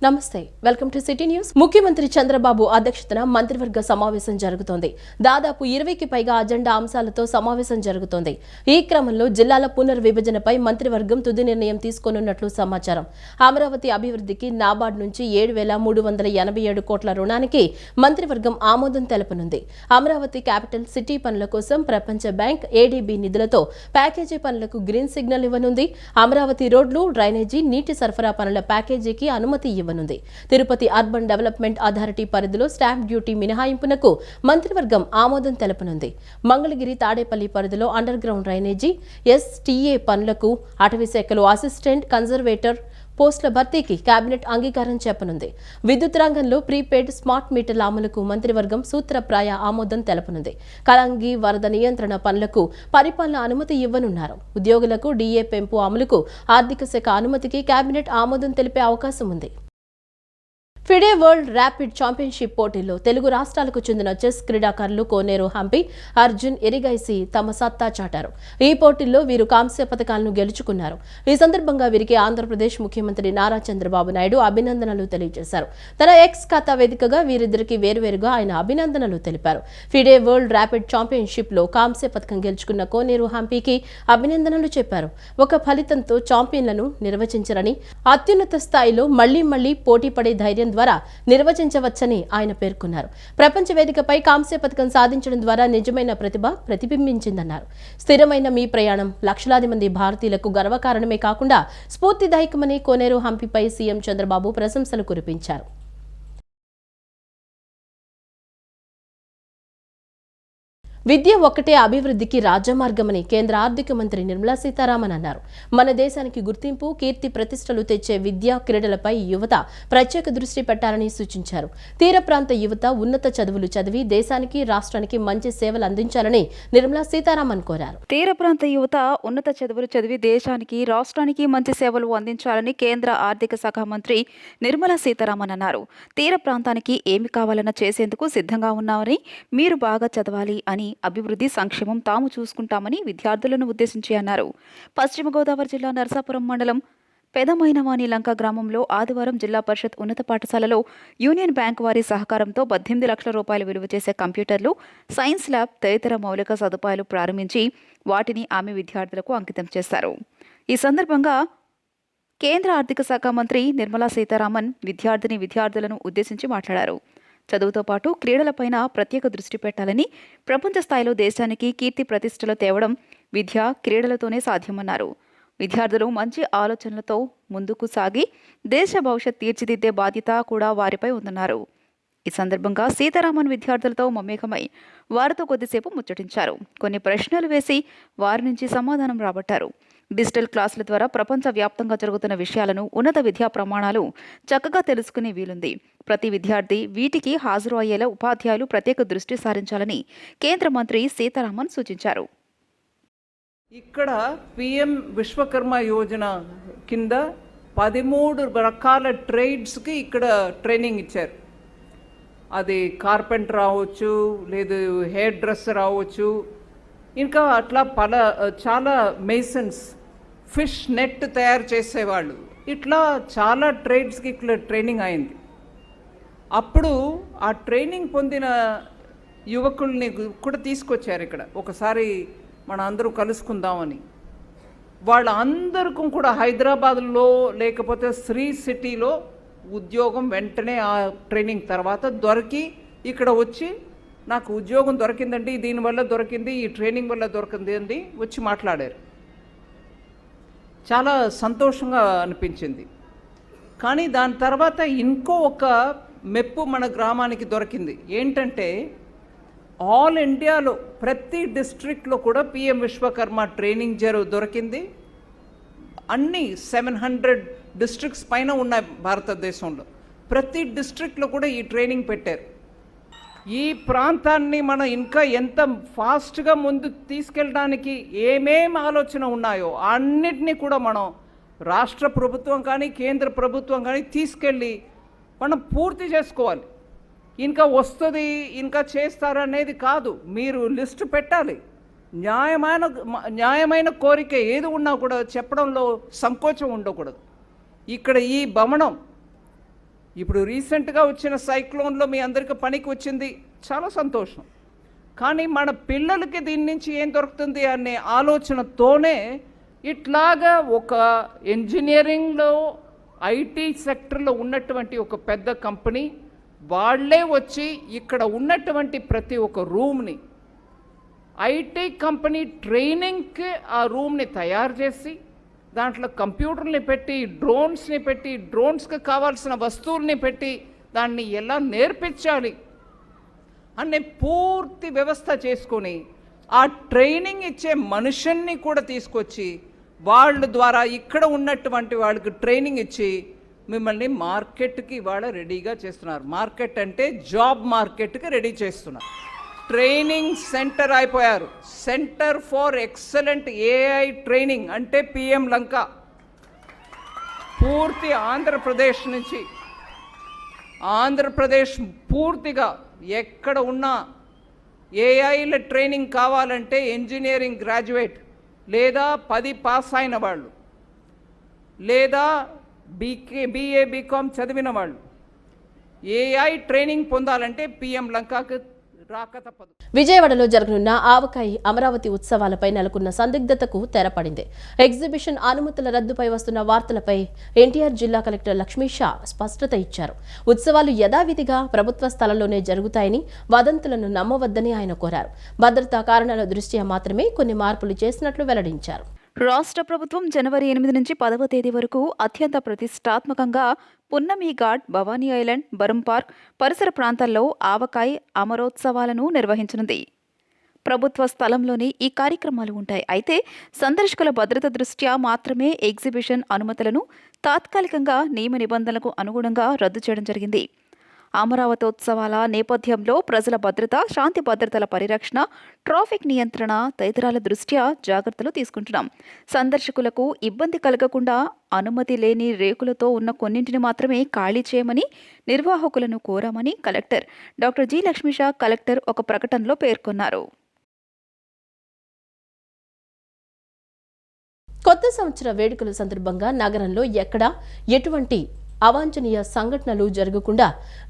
నమస్తే welcome to city news. ముఖ్యమంత్రి చంద్రబాబు అధ్యక్షతన మంత్రివర్గ సమావేశం జరుగుతోంది. దాదాపు 20కి పైగా అజెండా అంశాలతో సమావేశం జరుగుతోంది. ఈ క్రమంలో జిల్లాల పునర్విభజనపై మంత్రివర్గం తుది నిర్ణయం తీసుకోనున్నట్లు సమాచారం. అమరావతి అభివృద్ధికి నాబార్డ్ నుంచి 7,387 కోట్ల రుణానికి మంత్రివర్గం ఆమోదం తెలపనుంది. అమరావతి క్యాపిటల్ సిటీ పనుల కోసం ప్రపంచ బ్యాంక్ ఏడీబీ నిధులతో ప్యాకేజీ పనులకు గ్రీన్ సిగ్నల్ ఇవ్వనుంది. అమరావతి రోడ్లు, డ్రైనేజీ, నీటి సరఫరా పనుల ప్యాకేజీకి అనుమతి ఇవ్వనుంది. తిరుపతి అర్బన్ డెవలప్మెంట్ అథారిటీ పరిధిలో స్టాంప్ డ్యూటీ మినహాయింపునకు మంత్రివర్గం ఆమోదం తెలపనుంది. మంగళగిరి, తాడేపల్లి పరిధిలో అండర్ గ్రౌండ్ డ్రైనేజీ, ఎస్టీఏ పనులకు అటవీశాఖలో అసిస్టెంట్ కన్జర్వేటర్ పోస్టుల భర్తీకి కేబినెట్ అంగీకారం చెప్పనుంది. విద్యుత్ రంగంలో ప్రీపెయిడ్ స్మార్ట్ మీటర్ల అమలుకు మంత్రివర్గం సూత్రప్రాయ ఆమోదం తెలపనుంది. కలంగి వరద నియంత్రణ పనులకు పరిపాలన అనుమతి ఇవ్వనున్నారు. ఉద్యోగులకు డీఏ పెంపు అమలుకు ఆర్థిక శాఖ అనుమతికి కేబినెట్ ఆమోదం తెలిపే అవకాశం ఉంది. ఫిడే వరల్డ్ ర్యాపిడ్ ఛాంపియన్షిప్ పోటీల్లో తెలుగు రాష్ట్రాలకు చెందిన చెస్ క్రీడాకారులు కోనేరు హంపి, అర్జున్ ఎరిగైసి తమ సత్తా చాటారు. ఈ పోటీల్లో వీరు కాంస్య పథకాలను గెలుచుకున్నారు. ఈ సందర్భంగా వీరికి ఆంధ్రప్రదేశ్ ముఖ్యమంత్రి నారా చంద్రబాబు నాయుడు అభినందనలు తెలియజేశారు. తన ఎక్స్ ఖాతా వేదికగా వీరిద్దరికి వేరువేరుగా ఆయన అభినందనలు తెలిపారు. ఫిడే వరల్డ్ ర్యాపిడ్ ఛాంపియన్షిప్ లో కాంస్య పథకం గెలుచుకున్న కోనేరు హంపికి అభినందనలు చెప్పారు. ఒక ఫలితంతో ఛాంపియన్లను నిర్వచించరని, అత్యున్నత స్థాయిలో మళ్లీ పోటీ పడే ధైర్యం ద్వారా నిర్వచించవచ్చని ఆయన పేర్కొన్నారు. ప్రపంచ వేదికపై కాంస్య పథకం సాధించడం ద్వారా నిజమైన ప్రతిభ ప్రతిబింబించిందన్నారు. స్థిరమైన మీ ప్రయాణం లక్షలాది మంది భారతీయులకు గర్వకారణమే కాకుండా స్ఫూర్తిదాయకమని కోనేరు హంపిపై సీఎం చంద్రబాబు ప్రశంసలు కురిపించారు. విద్య ఒక్కటే అభివృద్ధికి రాజమార్గమని కేంద్ర ఆర్థిక మంత్రి నిర్మలా సీతారామన్ అన్నారు. మన దేశానికి గుర్తింపు, కీర్తి ప్రతిష్టలు తెచ్చే విద్యా క్రీడలపై యువత ప్రత్యేక దృష్టి పెట్టాలని సూచించారు. తీర ప్రాంత యువత ఉన్నత చదువులు చదివి దేశానికి, రాష్ట్రానికి మంచి సేవలు అందించాలని నిర్మలా సీతారామన్ కోరారు. తీర ప్రాంత యువత ఉన్నత చదువులు చదివి దేశానికి, రాష్ట్రానికి మంచి సేవలు అందించాలని కేంద్ర ఆర్థిక శాఖ మంత్రి నిర్మలా సీతారామన్ అన్నారు. తీర ప్రాంతానికి ఏమి కావాలన్నా చేసేందుకు సిద్ధంగా ఉన్నామని, మీరు బాగా చదవాలి అని, అభివృద్ధి, సంక్షేమం తాము చూసుకుంటామని విద్యార్థులను ఉద్దేశించి అన్నారు. పశ్చిమ గోదావరి జిల్లా నరసాపురం మండలం పెదమైనవాణి లంక గ్రామంలో ఆదివారం జిల్లా పరిషత్ ఉన్నత పాఠశాలలో యూనియన్ బ్యాంక్ వారి సహకారంతో 18 లక్షల రూపాయలు విలువ చేసే కంప్యూటర్లు, సైన్స్ ల్యాబ్ తదితర మౌలిక సదుపాయాలు ప్రారంభించి వాటిని ఆమె విద్యార్థులకు అంకితం చేశారు. ఈ సందర్భంగా కేంద్ర ఆర్థిక శాఖ మంత్రి నిర్మలా సీతారామన్ విద్యార్థులను ఉద్దేశించి మాట్లాడారు. చదువుతో పాటు క్రీడలపైన ప్రత్యేక దృష్టి పెట్టాలని, ప్రపంచ స్థాయిలో దేశానికి కీర్తి ప్రతిష్టలు తేవడం విద్య, క్రీడలతోనే సాధ్యమన్నారు. విద్యార్థులు మంచి ఆలోచనలతో ముందుకు సాగి దేశ భవిష్యత్ తీర్చిదిద్దే బాధ్యత కూడా వారిపై ఉందన్నారు. ఈ సందర్భంగా సీతారామన్ విద్యార్థులతో మమేకమై వారితో కొద్దిసేపు ముచ్చటించారు. కొన్ని ప్రశ్నలు వేసి వారి నుంచి సమాధానం రాబట్టారు. డిజిటల్ క్లాసుల ద్వారా ప్రపంచ వ్యాప్తంగా జరుగుతున్న విషయాలను, ఉన్నత విద్యా ప్రమాణాలు చక్కగా తెలుసుకునే వీలుంది. ప్రతి విద్యార్థి వీటికి హాజరు అయ్యేలా ఉపాధ్యాయులు ప్రత్యేక దృష్టి సారించాలని కేంద్ర మంత్రి సీతారామన్ సూచించారు. ఇక్కడ పిఎం విశ్వకర్మ యోజన కింద 13 రకాల ట్రేడ్స్కి ఇక్కడ ట్రైనింగ్ ఇచ్చారు. అది కార్పెంటర్ రావచ్చు, లేదు హెయిర్ డ్రెస్సర్ రావచ్చు, ఇంకా అట్లా చాలా మేసన్స్, ఫిష్ నెట్ తయారు చేసేవాళ్ళు, ఇట్లా చాలా ట్రేడ్స్కి ఇక్కడ ట్రైనింగ్ అయింది. అప్పుడు ఆ ట్రైనింగ్ పొందిన యువకుల్ని కూడా తీసుకొచ్చారు ఇక్కడ, ఒకసారి మన అందరూ కలుసుకుందామని. వాళ్ళందరికీ కూడా హైదరాబాద్లో లేకపోతే శ్రీ సిటీలో ఉద్యోగం వెంటనే ఆ ట్రైనింగ్ తర్వాత దొరికి ఇక్కడ వచ్చి నాకు ఉద్యోగం దొరికిందండి, దీనివల్ల దొరికింది, ఈ ట్రైనింగ్ వల్ల దొరికింది అని వచ్చి మాట్లాడారు. చాలా సంతోషంగా అనిపించింది. కానీ దాని తర్వాత ఇంకో ఒక మెప్పు మన గ్రామానికి దొరికింది. ఏంటంటే ఆల్ ఇండియాలో ప్రతి డిస్ట్రిక్ట్లో కూడా పిఎం విశ్వకర్మ ట్రైనింగ్ దొరికింది. అన్ని 700 డిస్ట్రిక్ట్స్ పైన ఉన్నాయి భారతదేశంలో. ప్రతి డిస్ట్రిక్ట్లో కూడా ఈ ట్రైనింగ్ పెట్టారు. ఈ ప్రాంతాన్ని మనం ఇంకా ఎంత ఫాస్ట్గా ముందు తీసుకెళ్ళడానికి ఏమేం ఆలోచన ఉన్నాయో అన్నిటినీ కూడా మనం రాష్ట్ర ప్రభుత్వం కానీ కేంద్ర ప్రభుత్వం కానీ తీసుకెళ్ళి మనం పూర్తి చేసుకోవాలి. ఇంకా వస్తుంది, ఇంకా చేస్తారనేది కాదు, మీరు లిస్టు పెట్టాలి. న్యాయమైన కోరిక ఏది ఉన్నా కూడా చెప్పడంలో సంకోచం ఉండకూడదు. ఇక్కడ ఈ భవనం ఇప్పుడు రీసెంట్గా వచ్చిన సైక్లోన్లో మీ అందరికీ పనికి వచ్చింది, చాలా సంతోషం. కానీ మన పిల్లలకి దీని నుంచి ఏం దొరుకుతుంది అనే ఆలోచనతోనే ఇట్లాగా ఒక ఇంజనీరింగ్లో ఐటీ సెక్టర్లో ఉన్నటువంటి ఒక పెద్ద కంపెనీ వాళ్ళే వచ్చి ఇక్కడ ఉన్నటువంటి ప్రతి ఒక్క రూమ్ని ఐటీ కంపెనీ ట్రైనింగ్కి ఆ రూమ్ని తయారు చేసి దాంట్లో కంప్యూటర్ని పెట్టి డ్రోన్స్ని పెట్టి డ్రోన్స్కి కావాల్సిన వస్తువుల్ని పెట్టి దాన్ని ఎలా నేర్పించాలి అనే పూర్తి వ్యవస్థ చేసుకొని ఆ ట్రైనింగ్ ఇచ్చే మనుషుల్ని కూడా తీసుకొచ్చి వాళ్ళ ద్వారా ఇక్కడ ఉన్నటువంటి వాళ్ళకి ట్రైనింగ్ ఇచ్చి మిమ్మల్ని మార్కెట్కి ఇవాళ రెడీగా చేస్తున్నారు. మార్కెట్ అంటే జాబ్ మార్కెట్కి రెడీ చేస్తున్నారు. ట్రైనింగ్ సెంటర్ అయిపోయారు. Centre for excellent AI training అంటే పిఎం లంక. పూర్తి ఆంధ్రప్రదేశ్ నుంచి, ఆంధ్రప్రదేశ్ పూర్తిగా ఎక్కడ ఉన్నా ఏఐల ట్రైనింగ్ కావాలంటే ఇంజనీరింగ్ గ్రాడ్యుయేట్ లేదా 10 పాస్ అయిన వాళ్ళు లేదా BA BCom చదివిన వాళ్ళు ఏఐ ట్రైనింగ్ పొందాలంటే పిఎం లంకకు రాక తప్పదు. విజయవాడలో జరగనున్న ఆవకాయి అమరావతి ఉత్సవాలపై నెలకొన్న సందిగ్ధతకు తెరపడింది. ఎగ్జిబిషన్ అనుమతుల రద్దుపై వస్తున్న వార్తలపై ఎన్టీఆర్ జిల్లా కలెక్టర్ లక్ష్మీ షా స్పష్టత ఇచ్చారు. ఉత్సవాలు యథావిధిగా ప్రభుత్వ స్థలంలోనే జరుగుతాయని, వదంతులను నమ్మవద్దని ఆయన కోరారు. భద్రతా కారణాల దృష్ట్యా మాత్రమే కొన్ని మార్పులు చేసినట్లు వెల్లడించారు. రాష్ట్ర ప్రభుత్వం జనవరి 8 నుంచి 10వ తేదీ వరకు అత్యంత ప్రతిష్టాత్మకంగా పున్నమి ఘాట్, భవానీ ఐలాండ్, బరం పార్క్ పరిసర ప్రాంతాల్లో ఆవకాయ్ అమరోత్సవాలను నిర్వహించనుంది. ప్రభుత్వ స్థలంలోనే ఈ కార్యక్రమాలు ఉంటాయి. అయితే సందర్శకుల భద్రత దృష్ట్యా మాత్రమే ఎగ్జిబిషన్ అనుమతులను తాత్కాలికంగా నియమ నిబంధనలకు అనుగుణంగా రద్దు చేయడం జరిగింది. అమరావతోత్సవాల నేపథ్యంలో ప్రజల భద్రత, శాంతి భద్రతల పరిరక్షణ, ట్రాఫిక్ నియంత్రణ తదితరాల దృష్ట్యా జాగ్రత్తలు తీసుకుంటున్నాం. సందర్శకులకు ఇబ్బంది కలగకుండా అనుమతి లేని రేకులతో ఉన్న కొన్నింటిని మాత్రమే ఖాళీ చేయమని నిర్వాహకులను కోరామని collector doctor G. Lakshmisha collector ఒక ప్రకటనలో పేర్కొన్నారు. కొత్త సంవత్సర వేడుకల సందర్భంగా నగరంలో ఎక్కడా ఎటువంటి అవాంఛనీయ సంఘటనలు జరగకుండా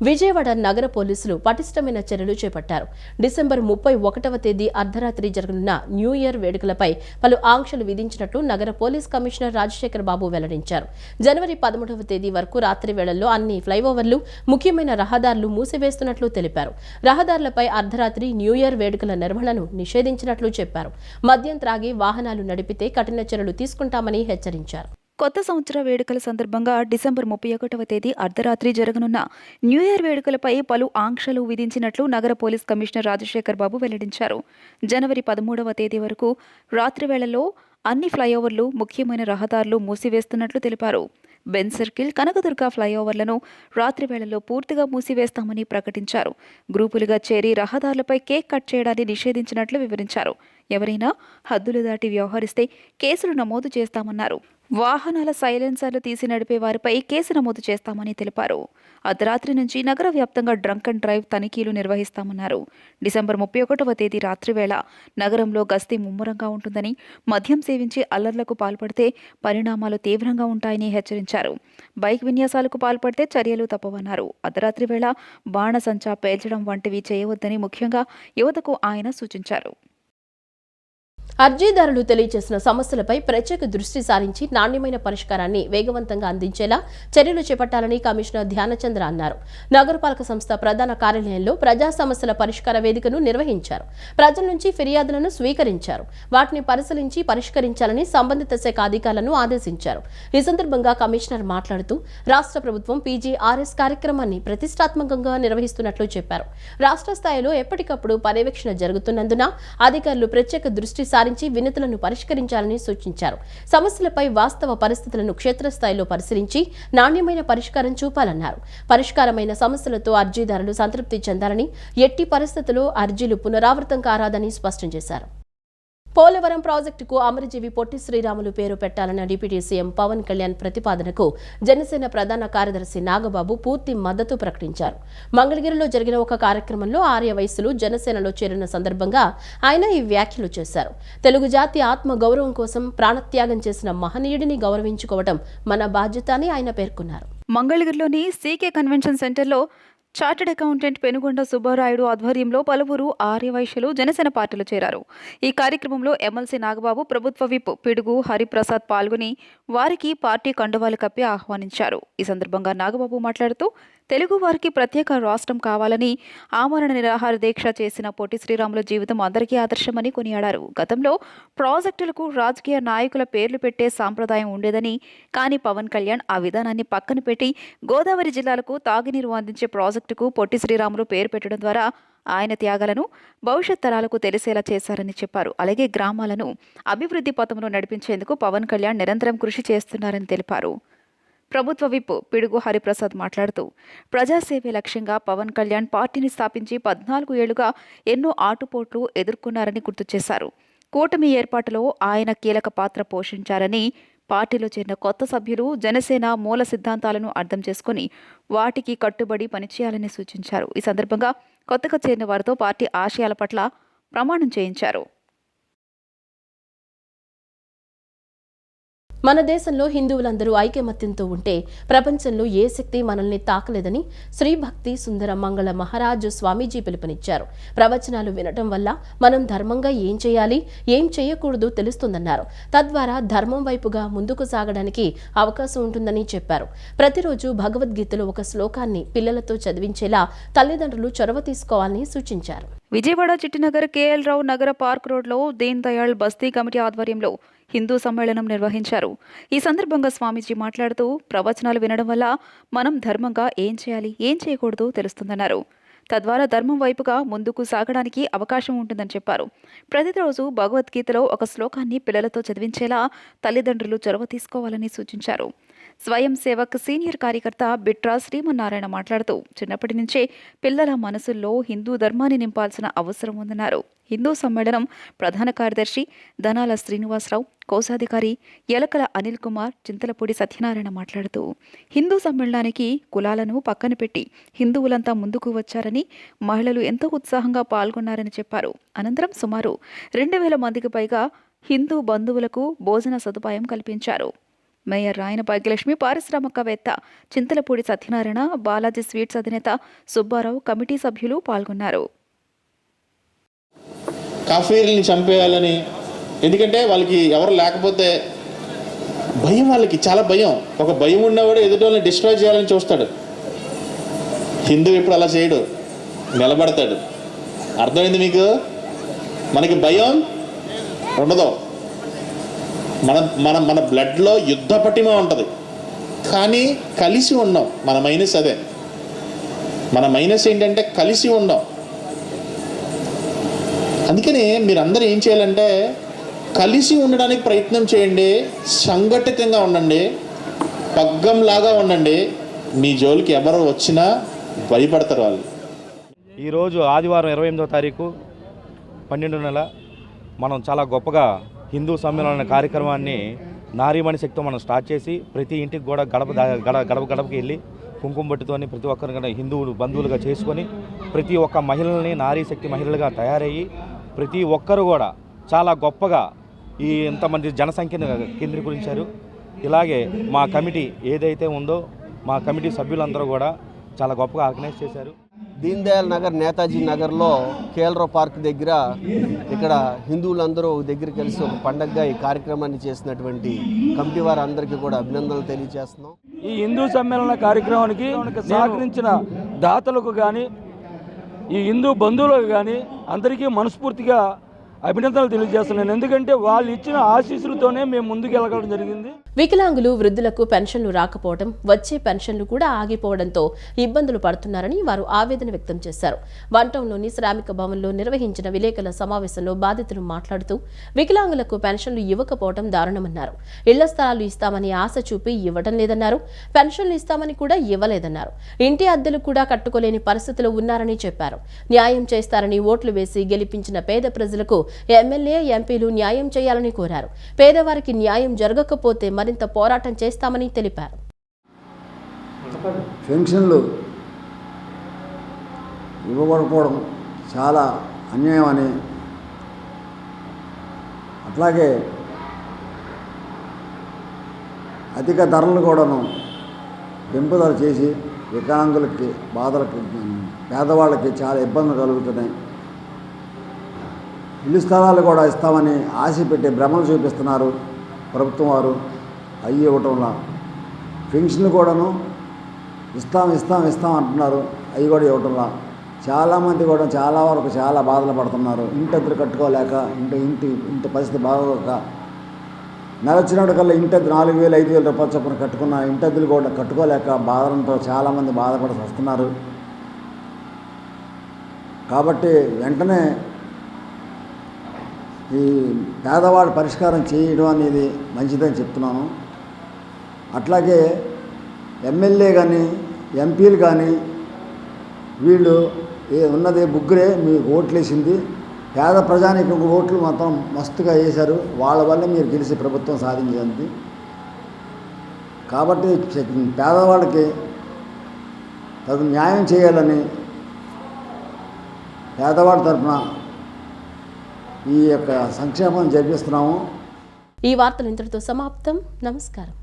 విజయవాడ నగర పోలీసులు పటిష్టమైన చర్యలు చేపట్టారు. డిసెంబర్ 31వ తేదీ అర్ధరాత్రి జరగనున్న న్యూ ఇయర్ వేడుకలపై పలు ఆంక్షలు విధించినట్లు నగర పోలీస్ కమిషనర్ రాజశేఖర్ బాబు వెల్లడించారు. జనవరి 13వ తేదీ వరకు రాత్రి వేళల్లో అన్ని ఫ్లైఓవర్లు, ముఖ్యమైన రహదారులు మూసివేస్తున్నట్లు తెలిపారు. రహదారులపై అర్ధరాత్రి న్యూ ఇయర్ వేడుకల నిర్వహణను నిషేధించినట్లు చెప్పారు. మద్యం త్రాగి వాహనాలు నడిపితే కఠిన చర్యలు తీసుకుంటామని హెచ్చరించారు. కొత్త సంవత్సర వేడుకల సందర్భంగా డిసెంబర్ 31వ తేదీ అర్ధరాత్రి జరగనున్న న్యూ ఇయర్ వేడుకలపై పలు ఆంక్షలు విధించినట్లు నగర పోలీస్ కమిషనర్ రాజశేఖర్ బాబు వెల్లడించారు. జనవరి 13వ తేదీ వరకు రాత్రి వేళల్లో అన్ని ఫ్లైఓవర్లు, ముఖ్యమైన రహదారులు మూసివేస్తున్నట్లు తెలిపారు. బెన్ సర్కిల్, కనకదుర్గ ఫ్లైఓవర్లను రాత్రి వేళల్లో పూర్తిగా మూసివేస్తామని ప్రకటించారు. గ్రూపులుగా చేరి రహదారులపై కేక్ కట్ చేయడాన్ని నిషేధించినట్లు వివరించారు. ఎవరైనా హద్దులు దాటి వ్యవహరిస్తే కేసులు నమోదు చేస్తామన్నారు. వాహనాల సైలెన్సర్లు తీసి నడిపే వారిపై కేసు నమోదు చేస్తామని తెలిపారు. అర్ధరాత్రి నుంచి నగర వ్యాప్తంగా డ్రంక్ అండ్ డ్రైవ్ తనిఖీలు నిర్వహిస్తామన్నారు. డిసెంబర్ 31వ తేదీ రాత్రి వేళ నగరంలో గస్తీ ముమ్మరంగా ఉంటుందని, మద్యం సేవించి అల్లర్లకు పాల్పడితే పరిణామాలు తీవ్రంగా ఉంటాయని హెచ్చరించారు. బైక్ విన్యాసాలకు పాల్పడితే చర్యలు తప్పవన్నారు. అర్ధరాత్రి వేళ బాణసంచా పేల్చడం వంటివి చేయవద్దని ముఖ్యంగా యువతకు ఆయన సూచించారు. అర్జీదారులు తెలియజేసిన సమస్యలపై ప్రత్యేక దృష్టి సారించి నాణ్యమైన పరిష్కారాన్ని వేగవంతంగా అందించేలా చర్యలు చేపట్టాలని కమిషనర్ ధ్యానచంద్ర అన్నారు. నగరపాలక సంస్థ ప్రధాన కార్యాలయంలో ప్రజా సమస్యల పరిష్కార వేదికను నిర్వహించారు. ప్రజల నుంచి ఫిర్యాదులను స్వీకరించారు. వాటిని పరిశీలించి పరిష్కరించాలని సంబంధిత శాఖ అధికారులను ఆదేశించారు. ఈ సందర్భంగా కమిషనర్ మాట్లాడుతూ రాష్ట్ర ప్రభుత్వం PGRS కార్యక్రమాన్ని ప్రతిష్టాత్మకంగా నిర్వహిస్తున్నట్లు చెప్పారు. రాష్ట్ర స్థాయిలో ఎప్పటికప్పుడు పర్యవేక్షణ జరుగుతున్నందున అధికారులు ప్రత్యేక దృష్టి సారించి వినతులను పరిష్కరించాలని సూచించారు. సమస్యలపై వాస్తవ పరిస్థితులను క్షేత్రస్థాయిలో పరిశీలించి నాణ్యమైన పరిష్కారం చూపాలన్నారు. పరిష్కారమైన సమస్యలతో అర్జీదారులు సంతృప్తి చెందాలని, ఎట్టి పరిస్థితుల్లో అర్జీలు పునరావృతం కారాదని స్పష్టం చేశారు. పోలవరం ప్రాజెక్టుకు అమరజీవి పొట్టి శ్రీరాములు పేరు పెట్టాలన్న డిప్యూటీ సీఎం పవన్ కళ్యాణ్ ప్రతిపాదనకు జనసేన ప్రధాన కార్యదర్శి నాగబాబు పూర్తి మద్దతు ప్రకటించారు. మంగళగిరిలో జరిగిన ఒక కార్యక్రమంలో ఆర్య వయస్సులు జనసేనలో చేరిన సందర్భంగా ఆయన ఈ వ్యాఖ్యలు చేశారు. తెలుగు జాతి ఆత్మ గౌరవం కోసం ప్రాణత్యాగం చేసిన మహనీయుడిని గౌరవించుకోవడం మన బాధ్యత అని ఆయన పేర్కొన్నారు. మంగళగిరిలోని సీకే కన్వెన్షన్ సెంటర్లో చార్టెడ్ అకౌంటెంట్ పెనుగొండ సుబ్బారాయుడు ఆధ్వర్యంలో పలువురు ఆర్యవైశ్యులు జనసేన పార్టీలో చేరారు. ఈ కార్యక్రమంలో ఎమ్మెల్సీ నాగబాబు, ప్రభుత్వ విప్ పిడుగు హరిప్రసాద్ పాల్గొని వారికి పార్టీ కండువాలు కప్పి ఆహ్వానించారు. ఈ సందర్భంగా నాగబాబు మాట్లాడుతూ తెలుగు వారికి ప్రత్యేక రాష్ట్రం కావాలని ఆమరణ నిరాహార దీక్ష చేసిన పొట్టి శ్రీరాములు జీవితం అందరికీ ఆదర్శమని కొనియాడారు. గతంలో ప్రాజెక్టులకు రాజకీయ నాయకుల పేర్లు పెట్టే సాంప్రదాయం ఉండేదని, కానీ పవన్ కళ్యాణ్ ఆ విధానాన్ని పక్కన పెట్టి గోదావరి జిల్లాలకు తాగునీరు అందించే ప్రాజెక్టుకు పొట్టి శ్రీరాములు పేరు పెట్టడం ద్వారా ఆయన త్యాగాలను భవిష్యత్ తరాలకు తెలిసేలా చేశారని చెప్పారు. అలాగే గ్రామాలను అభివృద్ధి పథంలో నడిపించేందుకు పవన్ కళ్యాణ్ నిరంతరం కృషి చేస్తున్నారని తెలిపారు. ప్రభుత్వ విప్ పిడుగు హరిప్రసాద్ మాట్లాడుతూ ప్రజాసేవే లక్ష్యంగా పవన్ కళ్యాణ్ పార్టీని స్థాపించి 14 ఏళ్లుగా ఎన్నో ఆటుపోట్లు ఎదుర్కొన్నారని గుర్తు చేశారు. కూటమి ఏర్పాటులో ఆయన కీలక పాత్ర పోషించారని, పార్టీలో చేరిన కొత్త సభ్యులు జనసేన మూల సిద్ధాంతాలను అర్థం చేసుకుని వాటికి కట్టుబడి పనిచేయాలని సూచించారు. ఈ సందర్భంగా కొత్తగా చేరిన వారితో పార్టీ ఆశయాల పట్ల ప్రమాణం చేయించారు. మన దేశంలో హిందువులందరూ ఐకమత్యంతో ఉంటే ప్రపంచంలో ఏ శక్తి మనల్ని తాకలేదని శ్రీ భక్తి సుందర మంగళ మహారాజు స్వామీజీ పిలుపునిచ్చారు. ప్రవచనాలు వినటం వల్ల మనం ధర్మంగా ఏం చేయాలి, ఏం చేయకూడదు తెలుస్తుందన్నారు. తద్వారా ధర్మం వైపుగా ముందుకు సాగడానికి అవకాశం ఉంటుందని చెప్పారు. ప్రతిరోజు భగవద్గీతలో ఒక శ్లోకాన్ని పిల్లలతో చదివించేలా తల్లిదండ్రులు చొరవ తీసుకోవాలని సూచించారు. విజయవాడ చిట్టినగర్ కేఎల్ రావు నగర పార్క్ రోడ్లో దీన్ దయాళ్ బస్తీ కమిటీ ఆధ్వర్యంలో హిందూ సమ్మేళనం నిర్వహించారు. ఈ సందర్భంగా స్వామీజీ మాట్లాడుతూ ప్రవచనాలు వినడం వల్ల మనం ధర్మంగా ఏం చేయాలి, ఏం చేయకూడదు తెలుస్తుందన్నారు. తద్వారా ధర్మం వైపుగా ముందుకు సాగడానికి అవకాశం ఉంటుందని చెప్పారు. ప్రతిరోజు భగవద్గీతలో ఒక శ్లోకాన్ని పిల్లలతో చదివించేలా తల్లిదండ్రులు చొరవ తీసుకోవాలని సూచించారు. స్వయం సేవక్ సీనియర్ కార్యకర్త బిట్రా శ్రీమన్నారాయణ మాట్లాడుతూ చిన్నప్పటి నుంచే పిల్లల మనసుల్లో హిందూ ధర్మాన్ని నింపాల్సిన అవసరం ఉందన్నారు. హిందూ సమ్మేళనం ప్రధాన కార్యదర్శి ధనాల శ్రీనివాసరావు, కోశాధికారి యలకల అనిల్ కుమార్, చింతలపూడి సత్యనారాయణ మాట్లాడుతూ హిందూ సమ్మేళనానికి కులాలను పక్కన పెట్టి హిందువులంతా ముందుకు వచ్చారని, మహిళలు ఎంతో ఉత్సాహంగా పాల్గొన్నారని చెప్పారు. అనంతరం సుమారు 2000 మందికి పైగా హిందూ బంధువులకు భోజన సదుపాయం కల్పించారు. మేయర్ రాయన భాగ్యలక్ష్మి, పారిశ్రామికవేత్త చింతలపూడి సత్యనారాయణ, బాలాజీ స్వీట్స్ అధినేత సుబ్బారావు, కమిటీ సభ్యులు పాల్గొన్నారు. కాఫీల్ని చంపేయాలని, ఎందుకంటే వాళ్ళకి ఎవరు లేకపోతే భయం, వాళ్ళకి చాలా భయం. ఒక భయం ఉన్నవాడు ఎదుటి వాళ్ళని డిస్ట్రాయ్ చేయాలని చూస్తాడు. హిందూ ఇప్పుడు అలా చేయడు, నిలబడతాడు. అర్థమైంది మీకు? మనకి భయం ఉండదు. మన బ్లడ్లో యుద్ధ పటిమ ఉంటుంది, కానీ కలిసి ఉండం. మన మైనస్ అదే. మన మైనస్ ఏంటంటే కలిసి ఉండం. అందుకని మీరందరూ ఏం చేయాలంటే కలిసి ఉండడానికి ప్రయత్నం చేయండి, సంఘటితంగా ఉండండి, పగ్గంలాగా ఉండండి. మీ జోలికి ఎవరు వచ్చినా భయపడతారు వాళ్ళు. ఈరోజు ఆదివారం 28వ తారీఖు 12వ నెల మనం చాలా గొప్పగా హిందూ సమ్మేళన కార్యక్రమాన్ని నారీమణి శక్తితో మనం స్టార్ట్ చేసి ప్రతి ఇంటికి కూడా గడపకి వెళ్ళి కుంకుమ బొట్టుతోని ప్రతి ఒక్కరిని హిందువులు బంధువులుగా చేసుకొని ప్రతి ఒక్క మహిళల్ని నారీ శక్తి మహిళలుగా తయారయ్యి ప్రతి ఒక్కరు కూడా చాలా గొప్పగా ఈ ఇంతమంది జనసంఖ్యను కేంద్రీకరించారు. ఇలాగే మా కమిటీ ఏదైతే ఉందో మా కమిటీ సభ్యులందరూ కూడా చాలా గొప్పగా ఆర్గనైజ్ చేశారు. దీన్ దయాళ్ నగర్, నేతాజీ నగర్లో కేఎల్రావు పార్క్ దగ్గర ఇక్కడ హిందువులందరూ దగ్గర కలిసి ఒక పండగగా ఈ కార్యక్రమాన్ని చేసినటువంటి కమిటీ వారు అందరికీ కూడా అభినందనలు తెలియజేస్తున్నాం. ఈ హిందూ సమ్మేళన కార్యక్రమానికి సహకరించిన దాతలకు కానీ ఈ హిందూ బంధువులకు కానీ అందరికీ మనస్ఫూర్తిగా అభినందనలు తెలియజేస్తున్నాను. ఎందుకంటే వాళ్ళు ఇచ్చిన ఆశీస్సులతోనే మేము ముందుకు వెళ్ళడం జరిగింది. వికలాంగులు, వృద్ధులకు పెన్షన్లు రాకపోవడం, వచ్చే పెన్షన్లు కూడా ఆగిపోవడంతో ఇబ్బందులు పడుతున్నారని వారు ఆవేదన వ్యక్తం చేశారు. వన్ టౌన్లోని శ్రామిక భవన్లో నిర్వహించిన విలేకరుల సమావేశంలో బాధితులు మాట్లాడుతూ వికలాంగులకు పెన్షన్లు ఇవ్వకపోవడం దారుణమన్నారు. ఇళ్ల స్థలాలు ఇస్తామని ఆశ చూపి ఇవ్వడం లేదన్నారు. పెన్షన్లు ఇస్తామని కూడా ఇవ్వలేదన్నారు. ఇంటి అద్దెలు కూడా కట్టుకోలేని పరిస్థితిలో ఉన్నారని చెప్పారు. న్యాయం చేస్తారని ఓట్లు వేసి గెలిపించిన పేద ప్రజలకు ఎమ్మెల్యే ఎంపీలు న్యాయం చేయాలని కోరారు. పేదవారికి న్యాయం జరగకపోతే మరింత పోరాటం చేస్తామని తెలిపారు. పెన్షన్లు ఇవ్వకపోవడం చాలా అన్యాయం అని, అట్లాగే అధిక ధరలు కూడాను పెంపుదల చేసి వికలాంగులకి బాధలకి పేదవాళ్ళకి చాలా ఇబ్బందులు కలుగుతున్నాయి. ఇల్లు స్థలాలు కూడా ఇస్తామని ఆశ పెట్టి భ్రమలు చూపిస్తున్నారు ప్రభుత్వం వారు. అవి ఇవ్వటంలా పెన్షన్లు కూడాను ఇస్తాం అంటున్నారు, అవి కూడా ఇవ్వటంలా. చాలామంది కూడా చాలా వరకు చాలా బాధలు పడుతున్నారు. ఇంటద్దరు కట్టుకోలేక ఇంటి పరిస్థితి బాగోక నెలొచ్చినట్టు కల్లా ఇంటద్దు 4,000 5,000 రూపాయలు చొప్పున కట్టుకున్న ఇంటద్దులు కూడా కట్టుకోలేక బాధలతో చాలామంది బాధపడి వస్తున్నారు. కాబట్టి వెంటనే ఈ పేదవాళ్ళ పరిష్కారం చేయడం అనేది మంచిదని చెప్తున్నాను. అట్లాగే ఎమ్మెల్యే కానీ ఎంపీలు కానీ వీళ్ళు ఉన్నది ముగ్గురే మీకు ఓట్లు వేసింది. పేద ప్రజానికి ఓట్లు మొత్తం మస్తుగా వేశారు. వాళ్ళ వల్ల మీరు గెలిచి ప్రభుత్వం సాధించింది. కాబట్టి పేదవాళ్ళకి తగు న్యాయం చేయాలని పేదవాడి తరఫున ఈ యొక్క సంక్షేమం జరిపిస్తున్నాము. ఈ వార్తలు ఇంతటితో సమాప్తం. నమస్కారం.